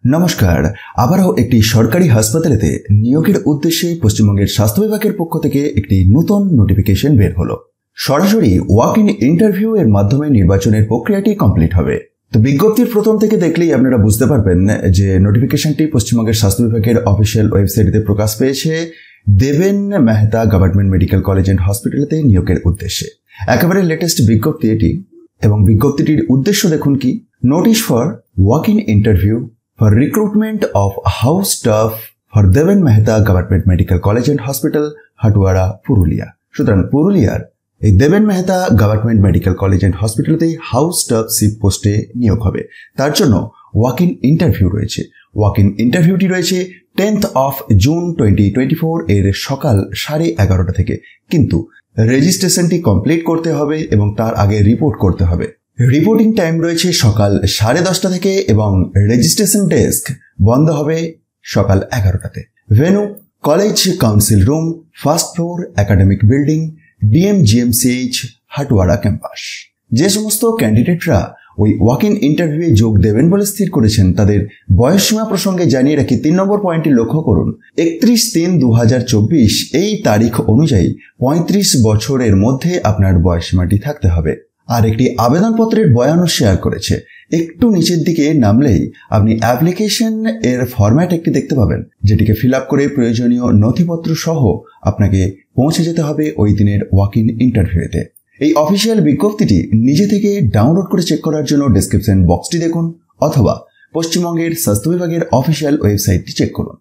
নমস্কার। আবারও একটি সরকারি হাসপাতালেতে নিয়োগের উদ্দেশ্যে পশ্চিমবঙ্গের স্বাস্থ্য বিভাগের পক্ষ থেকে একটি নতুন নোটিফিকেশন বের হলো। সরাসরি ওয়াক ইন ইন্টারভিউ এর মাধ্যমে নির্বাচনের প্রক্রিয়াটি কমপ্লিট হবে। তো বিজ্ঞপ্তির প্রথম থেকে দেখলেই আপনারা বুঝতে পারবেন যে নোটিফিকেশনটি পশ্চিমবঙ্গের স্বাস্থ্য বিভাগের অফিসিয়াল ওয়েবসাইটে প্রকাশ পেয়েছে Deben Mehta government medical college and হসপিটালেতে নিয়োগের উদ্দেশ্যে। একেবারে লেটেস্ট বিজ্ঞপ্তি এটি, এবং বিজ্ঞপ্তিটির উদ্দেশ্য দেখুন কি: notice for walk in interview for recruitment of house staff for Deven Mehta Government Medical College and Hospital, Hatwara, Purulia। সুতরাং পুরুলিয়ার এই Deben Mehta government medical college and হসপিটালতে হাউস স্টাফ শিপ পোস্টে নিয়োগ হবে। তার জন্য ওয়াক ইন ইন্টারভিউ রয়েছে। ওয়াক ইন ইন্টারভিউটি রয়েছে 10th of June 2024 এর সকাল 11:30 থেকে, কিন্তু রেজিস্ট্রেশনটি কমপ্লিট করতে হবে এবং তার আগে রিপোর্ট করতে হবে। রিপোর্টিং টাইম রয়েছে সকাল 10:30 থেকে এবং রেজিস্ট্রেশন ডেস্ক বন্ধ হবে সকাল 11টাতে। Venue college council room, first floor, academic building, DMGMCH, Hatuara campus. যে সমস্ত ক্যান্ডিডেটরা ওই ওয়াক ইন ইন্টারভিউয়ে যোগ দেবেন বলে স্থির করেছেন তাদের বয়সসীমা প্রসঙ্গে জানিয়ে রাখি। 3 নম্বর পয়েন্টটি লক্ষ্য করুন। 31/3/2024 এই তারিখ অনুযায়ী 35 বছরের মধ্যে আপনার বয়সসীমাটি থাকতে হবে। আর একটি আবেদনপত্রের বয়ানও শেয়ার করেছে। একটু নিচের দিকে নামলেই আপনি অ্যাপ্লিকেশন এর ফরম্যাট একটি দেখতে পাবেন, যেটিকে ফিল আপ করে প্রয়োজনীয় নথিপত্র সহ আপনাকে পৌঁছে যেতে হবে ওই দিনের ওয়াক ইন ইন্টারভিউতে। এই অফিসিয়াল বিজ্ঞপ্তিটি নিজে থেকে ডাউনলোড করে চেক করার জন্য ডেসক্রিপশন বক্সটি দেখুন অথবা পশ্চিমবঙ্গের স্বাস্থ্য বিভাগের অফিসিয়াল ওয়েবসাইটটি চেক করুন।